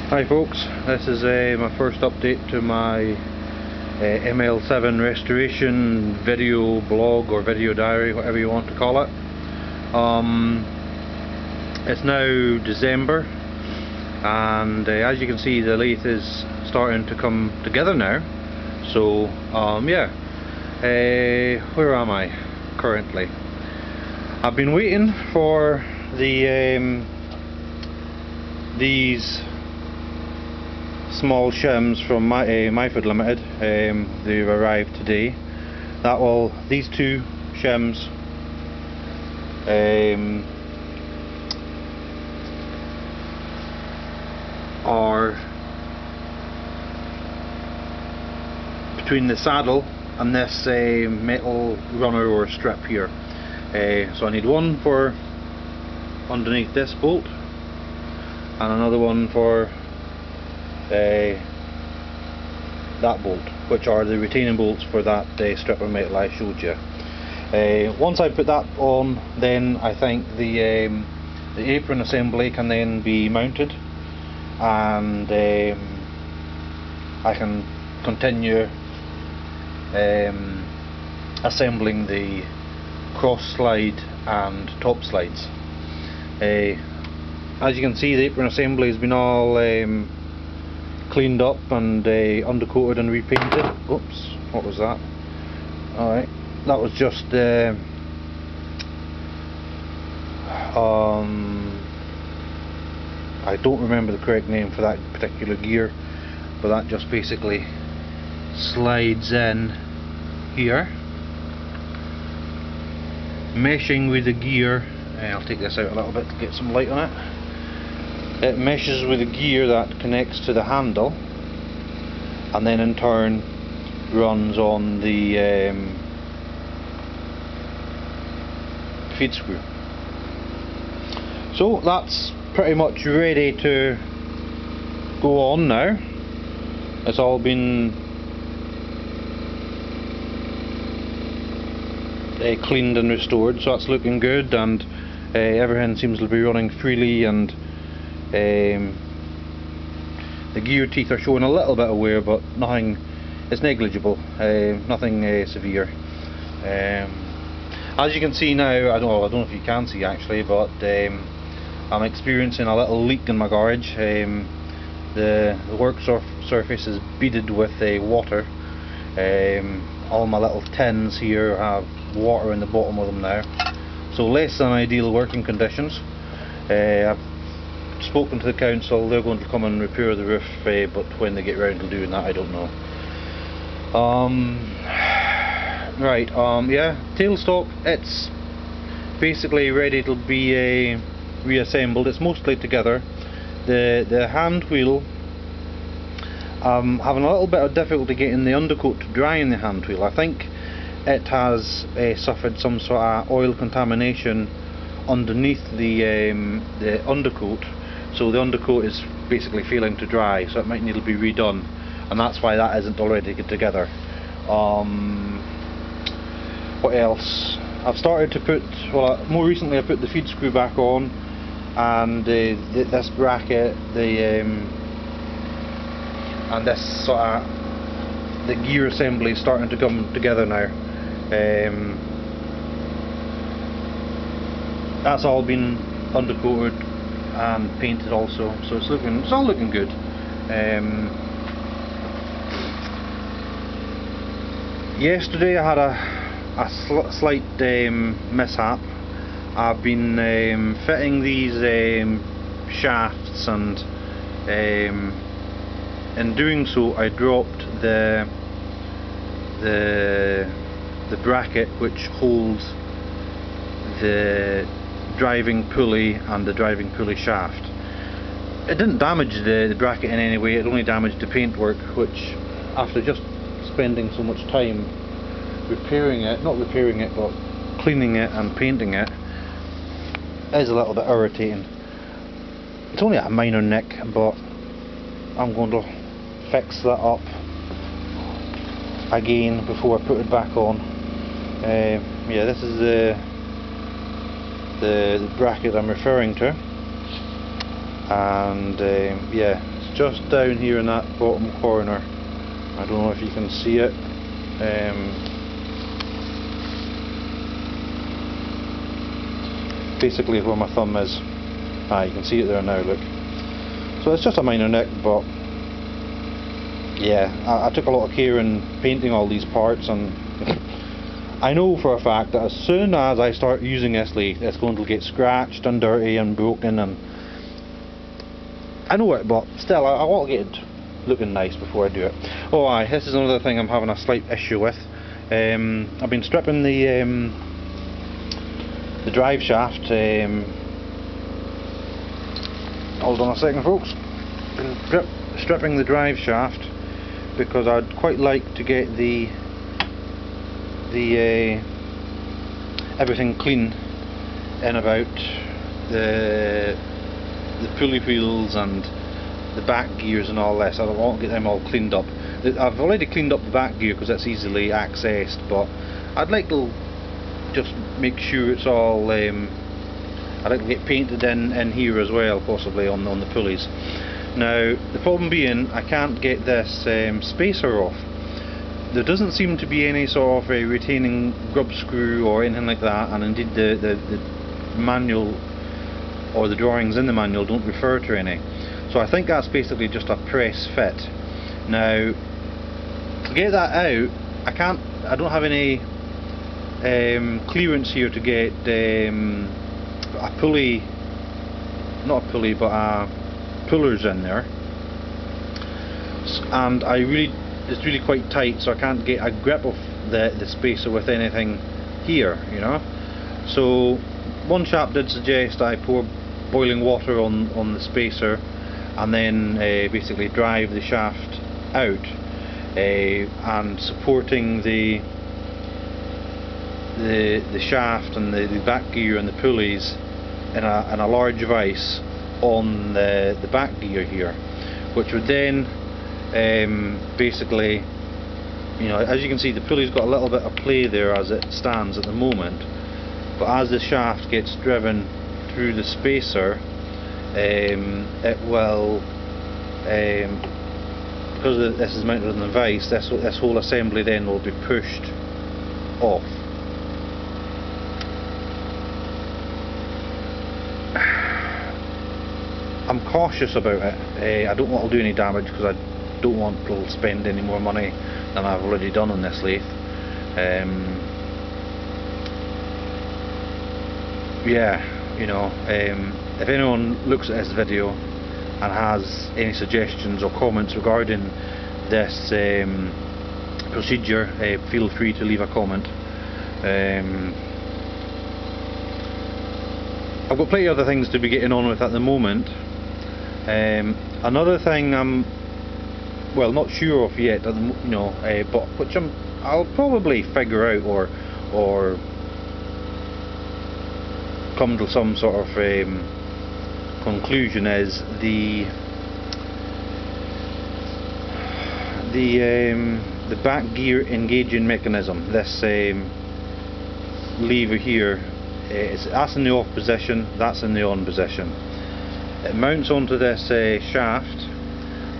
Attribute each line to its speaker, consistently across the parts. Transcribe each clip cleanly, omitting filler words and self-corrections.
Speaker 1: Hi folks, this is my first update to my ML7 restoration video blog or video diary, whatever you want to call it. It's now December, and as you can see, the lathe is starting to come together now. So yeah, where am I currently? I've been waiting for these small shims from Myford Limited. They've arrived today. These two shims are between the saddle and this metal runner or strip here. So I need one for underneath this bolt and another one for that bolt, which are the retaining bolts for that strip of metal I showed you. Once I put that on, then I think the apron assembly can then be mounted, and I can continue assembling the cross slide and top slides. As you can see, the apron assembly has been all cleaned up and undercoated and repainted. Oops, what was that? Alright, that was just I don't remember the correct name for that particular gear, but that just basically slides in here, meshing with the gear. I'll take this out a little bit to get some light on it. It meshes with the gear that connects to the handle, and then in turn runs on the feed screw. So that's pretty much ready to go on now. It's all been cleaned and restored, so that's looking good, and everything seems to be running freely, and the gear teeth are showing a little bit of wear, but nothing, it's negligible, nothing severe. As you can see now, I don't know if you can see actually, but I'm experiencing a little leak in my garage. The work surface is beaded with water. All my little tins here have water in the bottom of them now, so less than ideal working conditions. I've spoken to the council. They're going to come and repair the roof, but when they get round to doing that, I don't know. Yeah, tailstock, it's basically ready to be reassembled. It's mostly together. The hand wheel, I'm having a little bit of difficulty getting the undercoat to dry in the hand wheel. I think it has suffered some sort of oil contamination underneath the undercoat, so the undercoat is basically failing to dry, so it might need to be redone, and that's why that isn't already together. What else? I've started to put, more recently I put the feed screw back on, and this bracket, and this sort of the gear assembly is starting to come together now. That's all been undercoated and painted also, so it's all looking good. Yesterday I had a slight mishap. I've been fitting these shafts, and in doing so I dropped the bracket which holds the driving pulley and the driving pulley shaft. It didn't damage the bracket in any way, it only damaged the paintwork, which after just spending so much time repairing it, not repairing it but cleaning it and painting it, is a little bit irritating. It's only a minor nick, but I'm going to fix that up again before I put it back on. Yeah, this is the bracket I'm referring to, and yeah, it's just down here in that bottom corner. I don't know if you can see it. Basically where my thumb is. You can see it there now, look. So it's just a minor nick, but yeah, I took a lot of care in painting all these parts, and I know for a fact that as soon as I start using this lathe, it's going to get scratched and dirty and broken, and I know it, but still I want to get it looking nice before I do it. Oh aye, this is another thing I'm having a slight issue with. I've been stripping the drive shaft. Hold on a second, folks. Been stripping the drive shaft because I'd quite like to get the everything clean in about the pulley wheels and the back gears and all this. I want to get them all cleaned up. I've already cleaned up the back gear because it's easily accessed, but I'd like to just make sure it's all I'd like to get painted in here as well, possibly on the pulleys. Now the problem being, I can't get this spacer off. There doesn't seem to be any sort of a retaining grub screw or anything like that, and indeed the manual or the drawings in the manual don't refer to any. So I think that's basically just a press fit. Now to get that out, I don't have any clearance here to get a pulley, not a pulley, but pullers in there, and it's really quite tight, so I can't get a grip of the spacer with anything here, you know. So one chap did suggest I pour boiling water on the spacer and then basically drive the shaft out, and supporting the shaft and the back gear and the pulleys in a large vise on the back gear here, which would then basically, you know, as you can see, the pulley's got a little bit of play there as it stands at the moment, but as the shaft gets driven through the spacer, it will, because this is mounted on the vise, this whole assembly then will be pushed off. I'm cautious about it. I don't want to do any damage because I don't want to spend any more money than I've already done on this lathe. Yeah, you know, if anyone looks at this video and has any suggestions or comments regarding this procedure, feel free to leave a comment. I've got plenty of other things to be getting on with at the moment. Another thing I'm not sure of yet, you know, but which I'll probably figure out or come to some sort of conclusion, is the back gear engaging mechanism. This lever here, that's in the off position, that's in the on position. It mounts onto this shaft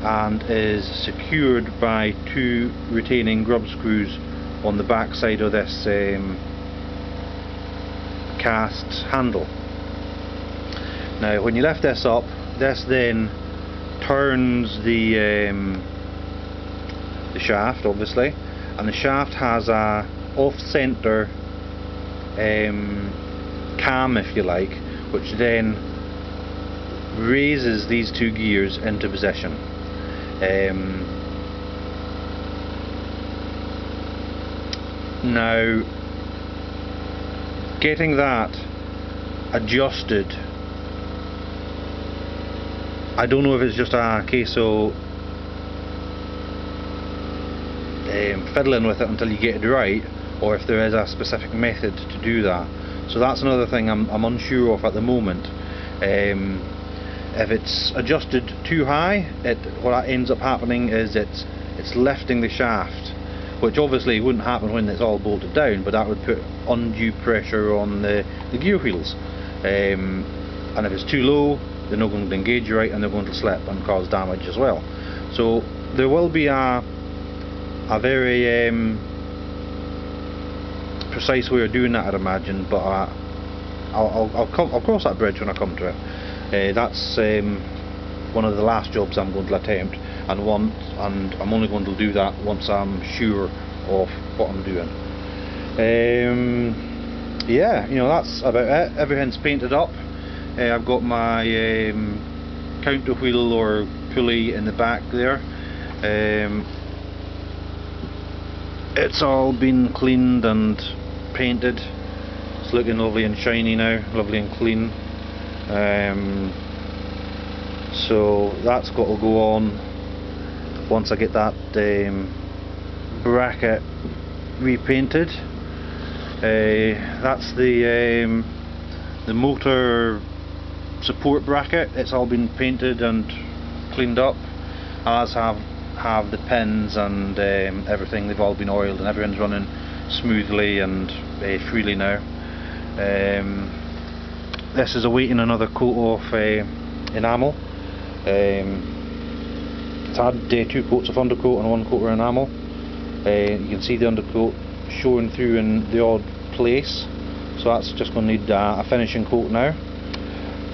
Speaker 1: and is secured by two retaining grub screws on the back side of this cast handle. Now when you lift this up, this then turns the shaft, obviously, and the shaft has a off-center cam, if you like, which then raises these two gears into position. Now getting that adjusted, I don't know if it's just a case of fiddling with it until you get it right, or if there is a specific method to do that. So that's another thing I'm unsure of at the moment. If it's adjusted too high, what ends up happening is it's lifting the shaft, which obviously wouldn't happen when it's all bolted down, but that would put undue pressure on the gear wheels. And if it's too low, they're not going to engage right, and they're going to slip and cause damage as well. So there will be a very precise way of doing that, I'd imagine, but I'll cross that bridge when I come to it. That's one of the last jobs I'm going to attempt, and I'm only going to do that once I'm sure of what I'm doing. Yeah, you know, that's about it. Everything's painted up. I've got my counter wheel or pulley in the back there. It's all been cleaned and painted. It's looking lovely and shiny now, lovely and clean. So that's got to go on once I get that bracket repainted. That's the motor support bracket. It's all been painted and cleaned up, as have the pins and everything. They've all been oiled and everything's running smoothly and freely now. This is awaiting another coat of enamel. It's had 2 coats of undercoat and 1 coat of enamel. You can see the undercoat showing through in the odd place, so that's just going to need a finishing coat now,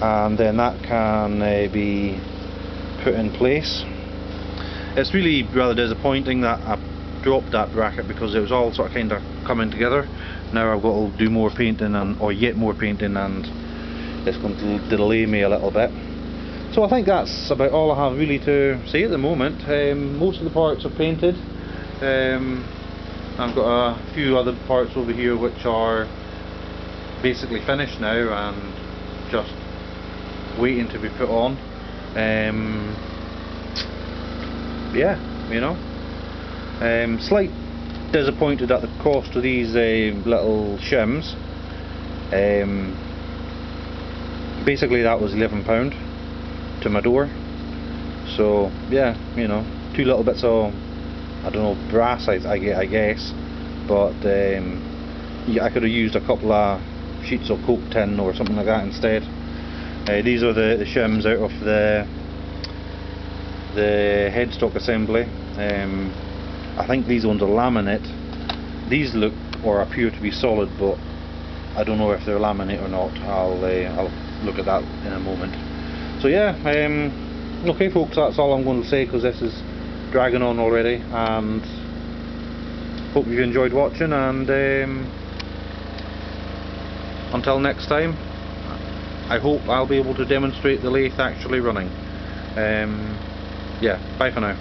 Speaker 1: and then that can be put in place. It's really rather disappointing that I dropped that bracket, because it was all sort of kind of coming together. Now I've got to do more painting or yet more painting, and it's going to delay me a little bit. So I think that's about all I have really to say at the moment. Most of the parts are painted. I've got a few other parts over here which are basically finished now and just waiting to be put on. Yeah, you know, slight disappointed at the cost of these little shims. Basically that was £11 to my door. So yeah, you know, 2 little bits of, I don't know, brass I guess, but yeah, I could have used a couple of sheets of coke tin or something like that instead. These are the shims out of the Headstock Assembly. I think these ones are laminate. These look or appear to be solid, but I don't know if they're laminate or not. I'll look at that in a moment. So yeah, okay folks, that's all I'm going to say, because this is dragging on already, and hope you enjoyed watching, and until next time, I hope I'll be able to demonstrate the lathe actually running. Yeah, bye for now.